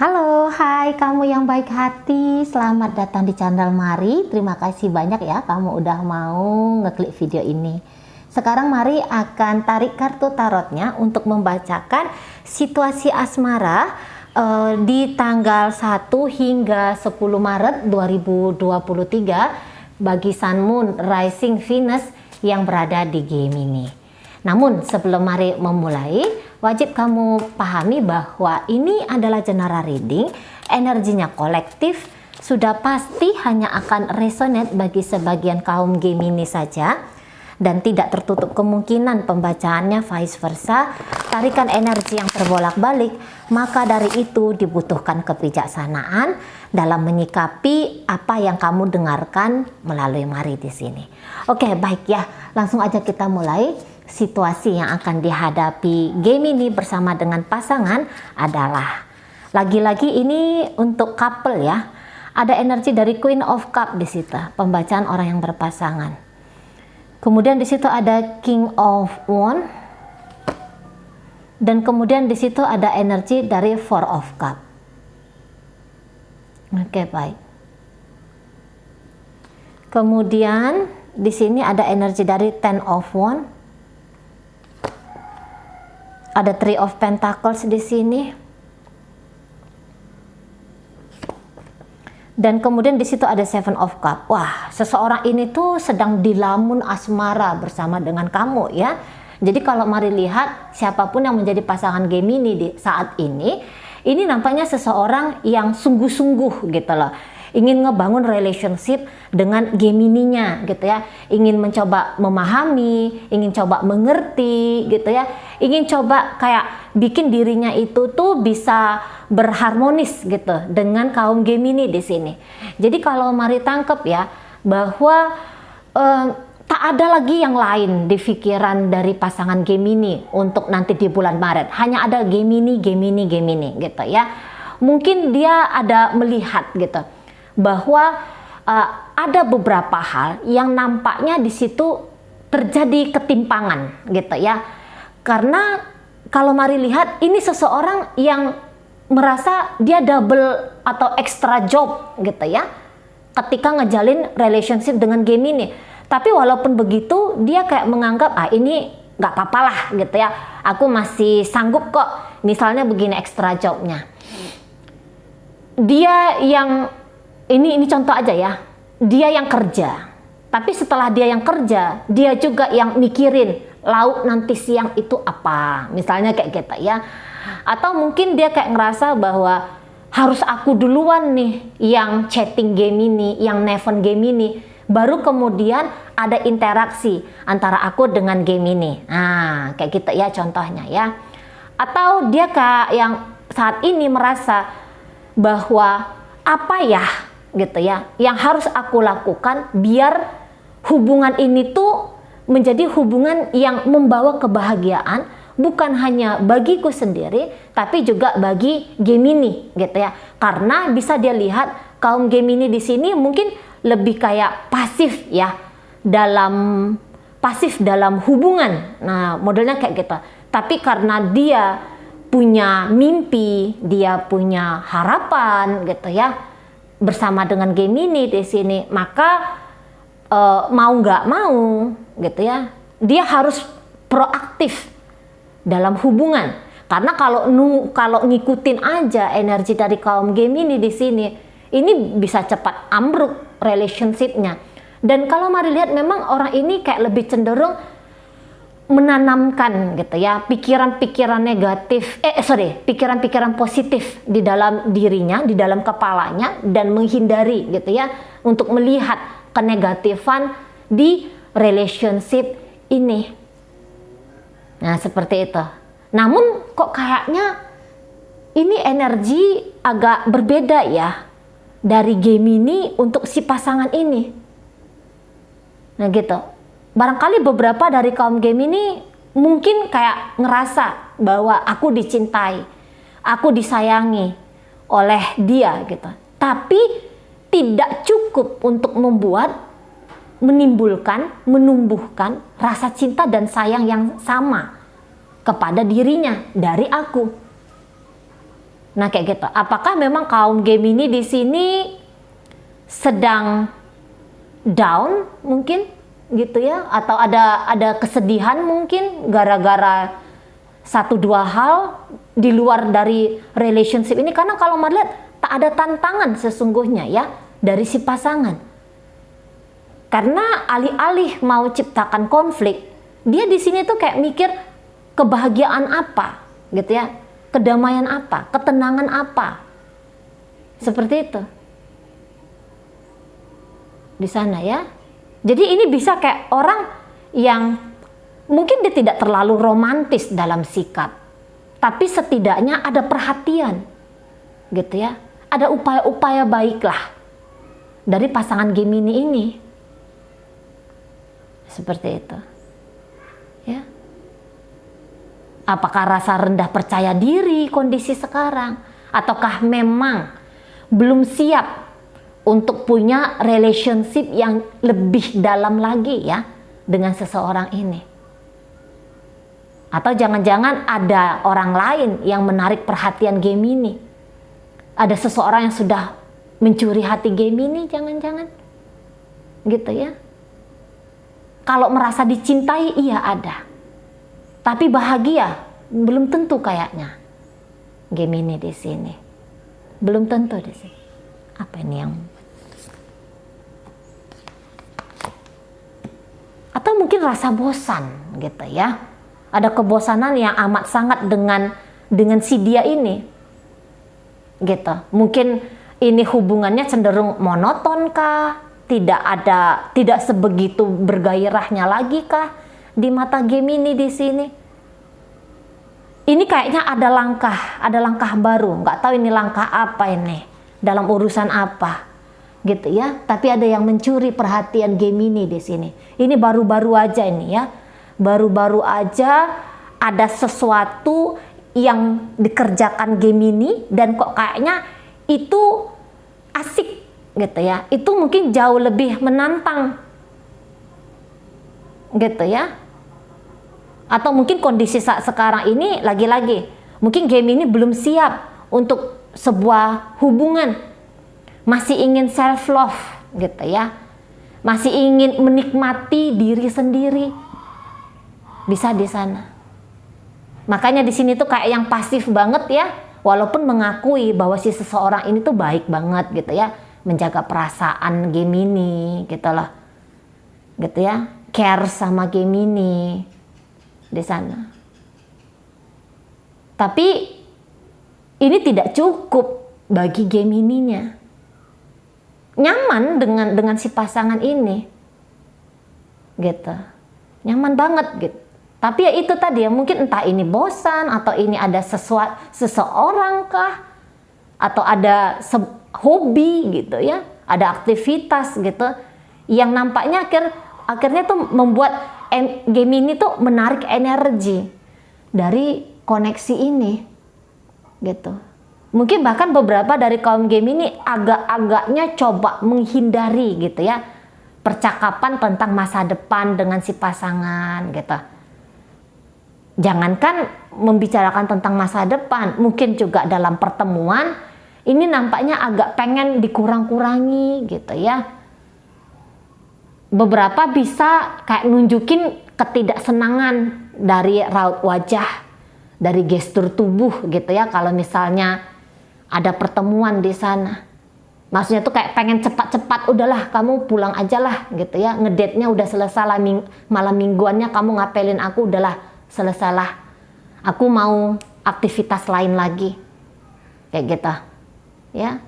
Halo, hai kamu yang baik hati, selamat datang di channel Mari. Terima kasih banyak ya kamu udah mau ngeklik video ini. Sekarang Mari akan tarik kartu tarotnya untuk membacakan situasi asmara di tanggal 1 hingga 10 Maret 2023 bagi Sun Moon Rising Venus yang berada di Gemini. Namun sebelum Mari memulai, wajib kamu pahami bahwa ini adalah general reading, energinya kolektif, sudah pasti hanya akan resonate bagi sebagian kaum Gemini saja, dan tidak tertutup kemungkinan pembacaannya vice versa, tarikan energi yang terbolak-balik, maka dari itu dibutuhkan kebijaksanaan dalam menyikapi apa yang kamu dengarkan melalui Mari di sini. Oke, baik ya, langsung aja kita mulai. Situasi yang akan dihadapi Gemini bersama dengan pasangan adalah lagi-lagi ini untuk couple ya. Ada energi dari Queen of Cup di situ, pembacaan orang yang berpasangan. Kemudian di situ ada King of Wands dan kemudian di situ ada energi dari Four of Cup. Oke, baik. Kemudian di sini ada energi dari Ten of Wands. Ada Three of Pentacles di sini. Dan kemudian di situ ada Seven of Cup. Wah, seseorang ini tuh sedang dilamun asmara bersama dengan kamu ya. Jadi kalau Mari lihat siapapun yang menjadi pasangan Gemini di saat ini nampaknya seseorang yang sungguh-sungguh gitu loh. Ingin ngebangun relationship dengan Gemininya gitu ya, ingin mencoba memahami, ingin coba mengerti gitu ya, ingin coba kayak bikin dirinya itu tuh bisa berharmonis gitu dengan kaum Gemini di sini. Jadi kalau Mari tangkep ya bahwa tak ada lagi yang lain di pikiran dari pasangan Gemini untuk nanti di bulan Maret, hanya ada Gemini gitu ya. Mungkin dia ada melihat gitu bahwa ada beberapa hal yang nampaknya di situ terjadi ketimpangan gitu ya. Karena kalau Mari lihat ini seseorang yang merasa dia double atau extra job gitu ya ketika ngejalin relationship dengan Gemini. Tapi walaupun begitu dia kayak menganggap ini nggak apa-apa lah gitu ya. Aku masih sanggup kok. Misalnya begini extra jobnya. Dia yang ini contoh aja ya, dia yang kerja, tapi setelah dia yang kerja, dia juga yang mikirin lauk nanti siang itu apa, misalnya kayak gitu ya. Atau mungkin dia kayak ngerasa bahwa harus aku duluan nih yang chatting Gemini, yang nelfon Gemini, baru kemudian ada interaksi antara aku dengan Gemini. Nah, kayak gitu ya contohnya ya. Atau dia kayak yang saat ini merasa bahwa apa ya gitu ya yang harus aku lakukan biar hubungan ini tuh menjadi hubungan yang membawa kebahagiaan bukan hanya bagiku sendiri tapi juga bagi Gemini gitu ya. Karena bisa dia lihat kaum Gemini di sini mungkin lebih kayak pasif ya, dalam hubungan. Nah, modelnya kayak gitu. Tapi karena dia punya mimpi, dia punya harapan gitu ya bersama dengan Gemini di sini, maka mau nggak mau gitu ya, dia harus proaktif dalam hubungan. Karena kalau ngikutin aja energi dari kaum Gemini di sini, ini bisa cepat ambruk relationship-nya. Dan kalau Mari lihat memang orang ini kayak lebih cenderung menanamkan gitu ya pikiran-pikiran negatif, pikiran-pikiran positif di dalam dirinya, di dalam kepalanya, dan menghindari gitu ya untuk melihat kenegatifan di relationship ini. Nah, seperti itu. Namun kok kayaknya ini energi agak berbeda ya dari Gemini untuk si pasangan ini. Nah, gitu. Barangkali beberapa dari kaum Gemini mungkin kayak ngerasa bahwa aku dicintai, aku disayangi oleh dia gitu. Tapi tidak cukup untuk menumbuhkan rasa cinta dan sayang yang sama kepada dirinya dari aku. Nah kayak gitu. Apakah memang kaum Gemini di sini sedang down mungkin gitu ya, atau ada kesedihan mungkin gara-gara satu dua hal di luar dari relationship ini? Karena kalau melihat tak ada tantangan sesungguhnya ya dari si pasangan. Karena alih-alih mau ciptakan konflik, dia di sini tuh kayak mikir kebahagiaan apa gitu ya, kedamaian apa, ketenangan apa, seperti itu di sana ya. Jadi ini bisa kayak orang yang mungkin dia tidak terlalu romantis dalam sikap, tapi setidaknya ada perhatian gitu ya, ada upaya-upaya baiklah dari pasangan Gemini ini, seperti itu ya. Apakah rasa rendah percaya diri kondisi sekarang, ataukah memang belum siap untuk punya relationship yang lebih dalam lagi ya dengan seseorang ini? Atau jangan-jangan ada orang lain yang menarik perhatian Gemini, ada seseorang yang sudah mencuri hati Gemini, jangan-jangan gitu ya. Kalau merasa dicintai, iya ada, tapi bahagia belum tentu kayaknya Gemini di sini, belum tentu di sini. Apa ini yang, atau mungkin rasa bosan gitu ya, ada kebosanan yang amat sangat dengan si dia ini gitu. Mungkin ini hubungannya cenderung monoton kah, tidak sebegitu bergairahnya lagi kah di mata Gemini di sini? Ini kayaknya ada langkah baru, nggak tahu ini langkah apa ini, dalam urusan apa gitu ya. Tapi ada yang mencuri perhatian Gemini di sini. Ini baru-baru aja ini ya, baru-baru aja ada sesuatu yang dikerjakan Gemini dan kok kayaknya itu asik gitu ya. Itu mungkin jauh lebih menantang gitu ya. Atau mungkin kondisi saat sekarang ini lagi-lagi mungkin Gemini belum siap untuk sebuah hubungan, masih ingin self love gitu ya, masih ingin menikmati diri sendiri, bisa di sana. Makanya di sini tuh kayak yang pasif banget ya, walaupun mengakui bahwa si seseorang ini tuh baik banget gitu ya, menjaga perasaan Gemini gitu loh, gitu ya, care sama Gemini di sana. Tapi ini tidak cukup bagi Gemininya. Nyaman dengan si pasangan ini, gitu, nyaman banget gitu. Tapi ya itu tadi ya, mungkin entah ini bosan atau ini ada seseorang kah, atau ada hobi gitu ya, ada aktivitas gitu yang nampaknya akhirnya tuh membuat Gemini tuh menarik energi dari koneksi ini gitu. Mungkin bahkan beberapa dari kaum Gemini agak-agaknya coba menghindari gitu ya percakapan tentang masa depan dengan si pasangan gitu. Jangankan membicarakan tentang masa depan, mungkin juga dalam pertemuan ini nampaknya agak pengen dikurang-kurangi gitu ya. Beberapa bisa kayak nunjukin ketidaksenangan dari raut wajah, dari gestur tubuh gitu ya, kalau misalnya ada pertemuan di sana. Maksudnya tuh kayak pengen cepat-cepat, udahlah kamu pulang aja lah gitu ya, ngedate-nya udah selesai lah, malam mingguannya kamu ngapelin aku, udahlah selesai lah, aku mau aktivitas lain lagi kayak gitu ya.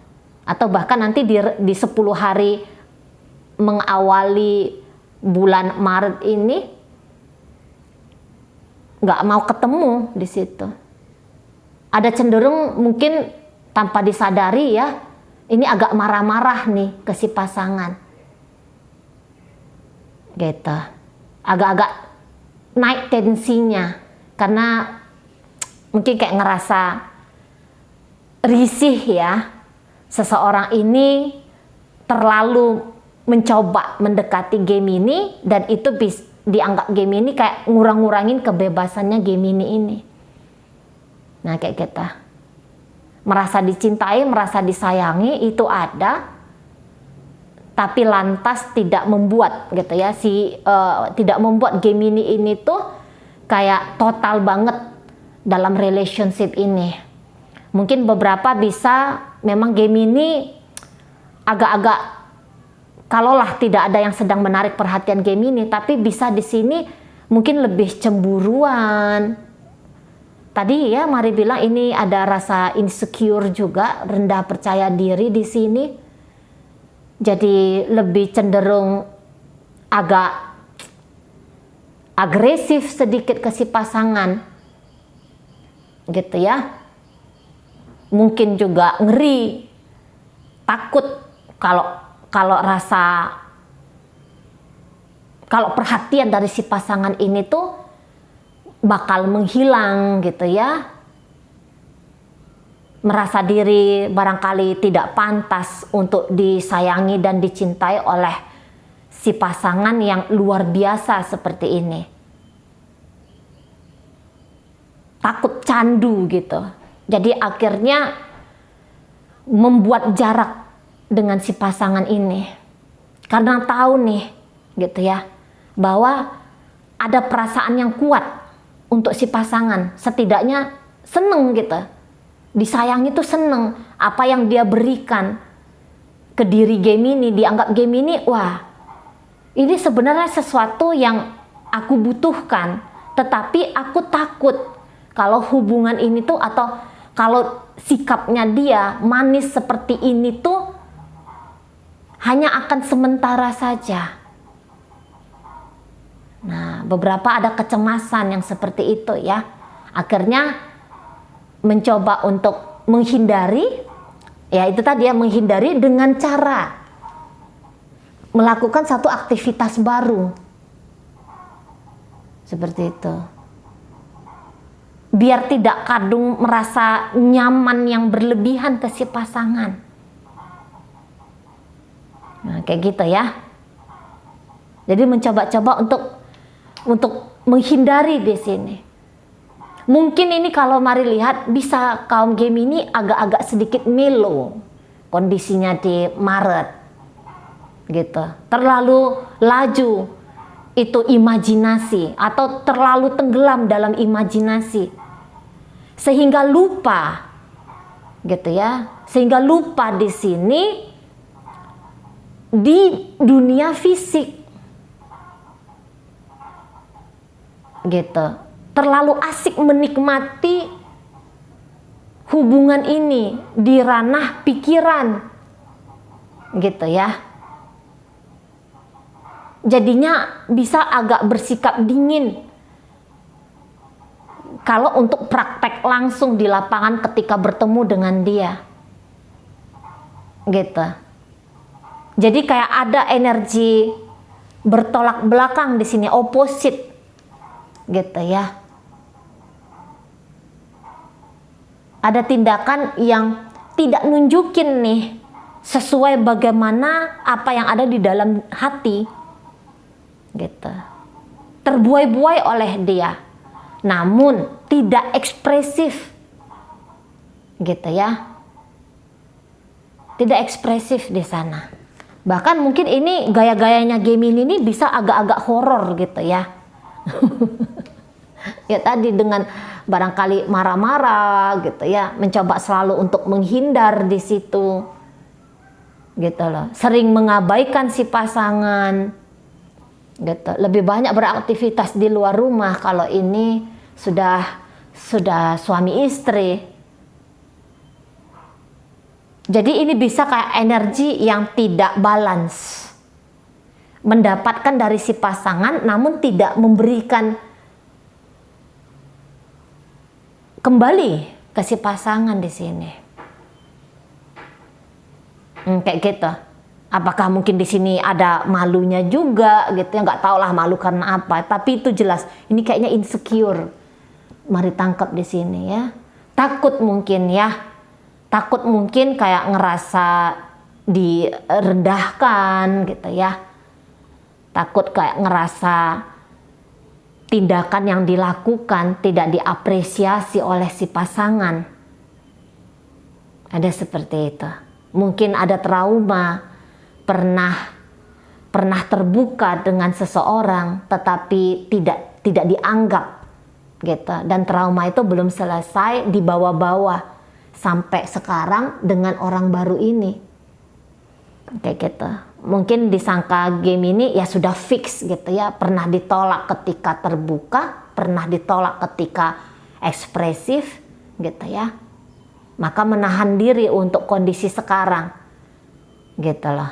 Atau bahkan nanti di 10 hari mengawali bulan Maret ini nggak mau ketemu di situ. Ada cenderung mungkin tanpa disadari ya, ini agak marah-marah nih ke si pasangan. Gitu. Agak-agak naik tensinya karena mungkin kayak ngerasa risih ya. Seseorang ini terlalu mencoba mendekati Gemini dan itu dianggap Gemini kayak ngurang-ngurangin kebebasannya Gemini ini. Nah kayak gitu. merasa dicintai, merasa disayangi itu ada, tapi lantas tidak membuat gitu ya, tidak membuat Gemini ini tuh kayak total banget dalam relationship ini. Mungkin beberapa bisa memang Gemini agak-agak, kalaulah tidak ada yang sedang menarik perhatian Gemini, tapi bisa di sini mungkin lebih cemburuan. Tadi ya Mari bilang ini ada rasa insecure juga, rendah percaya diri di sini. Jadi lebih cenderung agak agresif sedikit ke si pasangan. Gitu ya. Mungkin juga ngeri, takut kalau perhatian dari si pasangan ini tuh bakal menghilang gitu ya, merasa diri barangkali tidak pantas untuk disayangi dan dicintai oleh si pasangan yang luar biasa seperti ini. Takut candu gitu, jadi akhirnya membuat jarak dengan si pasangan ini karena tahu nih gitu ya, bahwa ada perasaan yang kuat untuk si pasangan, setidaknya seneng gitu, disayangi tuh seneng, apa yang dia berikan ke diri Gemini, dianggap Gemini, wah ini sebenarnya sesuatu yang aku butuhkan, tetapi aku takut kalau hubungan ini tuh, atau kalau sikapnya dia manis seperti ini tuh hanya akan sementara saja. Nah, beberapa ada kecemasan yang seperti itu ya. Akhirnya mencoba untuk menghindari, ya itu tadi ya, menghindari dengan cara melakukan satu aktivitas baru. Seperti itu. Biar tidak kadung merasa nyaman yang berlebihan ke si pasangan. Nah, kayak gitu ya. Jadi mencoba-coba untuk menghindari di sini. Mungkin ini kalau Mari lihat bisa kaum Gemini agak-agak sedikit melo kondisinya di Maret gitu. Terlalu laju itu imajinasi atau terlalu tenggelam dalam imajinasi sehingga lupa gitu ya. Sehingga lupa di sini di dunia fisik. Gitu, terlalu asik menikmati hubungan ini di ranah pikiran, gitu ya. Jadinya bisa agak bersikap dingin kalau untuk praktek langsung di lapangan ketika bertemu dengan dia, gitu. Jadi kayak ada energi bertolak belakang di sini, opposite. Gitu ya. Ada tindakan yang tidak nunjukin nih sesuai bagaimana apa yang ada di dalam hati. Gitu. Terbuai-buai oleh dia. Namun tidak ekspresif. Gitu ya. Tidak ekspresif di sana. Bahkan mungkin ini gaya-gayanya Gemini ini bisa agak-agak horor gitu ya. Ya tadi dengan barangkali marah-marah gitu ya, mencoba selalu untuk menghindar di situ gitu loh, sering mengabaikan si pasangan gitu, lebih banyak beraktivitas di luar rumah kalau ini sudah suami istri. Jadi ini bisa kayak energi yang tidak balance, mendapatkan dari si pasangan namun tidak memberikan kembali ke si pasangan di sini. Kayak gitu. Apakah mungkin di sini ada malunya juga gitu ya, nggak tahu lah malu karena apa, tapi itu jelas ini kayaknya insecure. Mari tangkap di sini ya. Takut mungkin ya. Takut mungkin kayak ngerasa direndahkan gitu ya. Takut kayak ngerasa tindakan yang dilakukan tidak diapresiasi oleh si pasangan. Ada seperti itu. Mungkin ada trauma, pernah terbuka dengan seseorang tetapi tidak dianggap gitu, dan trauma itu belum selesai dibawa-bawa sampai sekarang dengan orang baru ini kayak gitu. Mungkin disangka game ini ya sudah fix gitu ya, pernah ditolak ketika terbuka, pernah ditolak ketika ekspresif gitu ya, maka menahan diri untuk kondisi sekarang gitu loh.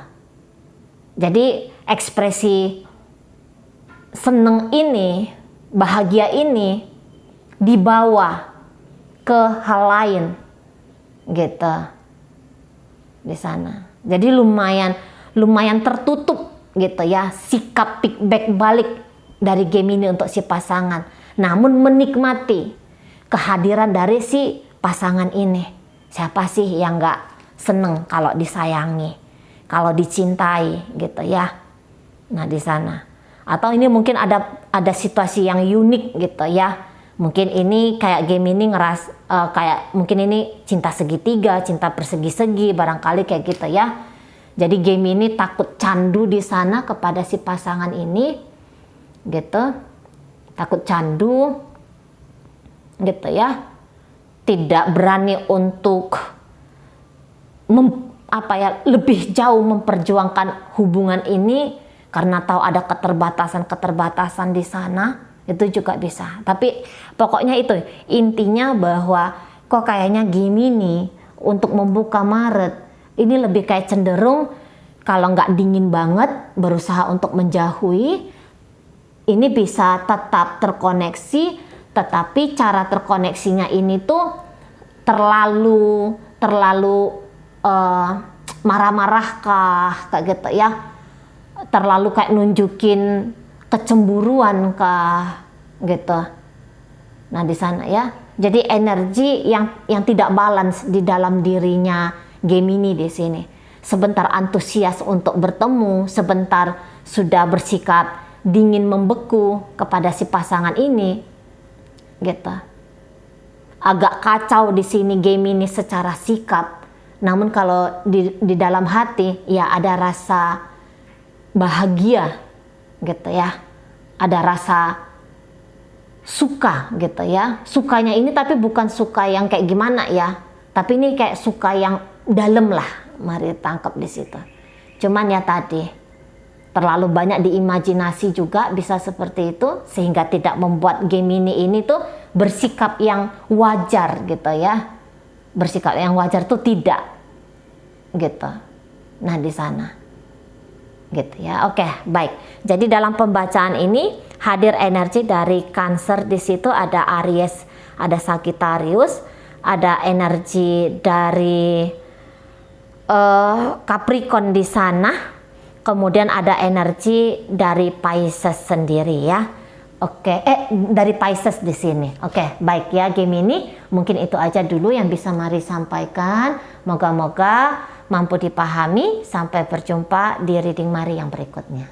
Jadi ekspresi seneng ini, bahagia ini dibawa ke hal lain gitu di sana. Jadi lumayan tertutup gitu ya sikap feedback balik dari game ini untuk si pasangan. Namun menikmati kehadiran dari si pasangan ini. Siapa sih yang nggak seneng kalau disayangi, kalau dicintai gitu ya. Nah di sana. Atau ini mungkin ada situasi yang unik gitu ya. Mungkin ini kayak game ini kayak mungkin ini cinta segitiga, cinta persegi-segi, barangkali kayak gitu ya. Jadi game ini takut candu di sana kepada si pasangan ini gitu. Takut candu gitu ya. Tidak berani untuk lebih jauh memperjuangkan hubungan ini karena tahu ada keterbatasan di sana. Itu juga bisa. Tapi pokoknya itu intinya bahwa kok kayaknya Gemini untuk membuka Maret ini lebih kayak cenderung kalau nggak dingin banget berusaha untuk menjauhi, ini bisa tetap terkoneksi, tetapi cara terkoneksinya ini tuh terlalu marah-marah kah kayak gitu ya, terlalu kayak nunjukin kecemburuan kah gitu. Nah di sana ya, jadi energi yang tidak balance di dalam dirinya Gemini di sini. Sebentar antusias untuk bertemu, sebentar sudah bersikap dingin membeku kepada si pasangan ini gitu. Agak kacau di sini Gemini secara sikap, namun kalau di dalam hati ya ada rasa bahagia gitu ya, ada rasa suka gitu ya. Sukanya ini tapi bukan suka yang kayak gimana ya, tapi ini kayak suka yang dalam lah, mari tangkap di situ. Cuman ya tadi terlalu banyak diimajinasi juga bisa seperti itu, sehingga tidak membuat Gemini ini tuh bersikap yang wajar gitu ya. Bersikap yang wajar tuh tidak gitu. Nah di sana gitu ya. Oke, baik. Jadi dalam pembacaan ini hadir energi dari Cancer, di situ ada Aries, ada Sagittarius, ada energi dari Capricorn di sana, kemudian ada energi dari Pisces sendiri ya. Oke, dari Pisces di sini. Oke, baik ya Gemini. Mungkin itu aja dulu yang bisa Mari sampaikan. Moga-moga mampu dipahami. Sampai berjumpa di reading Mari yang berikutnya.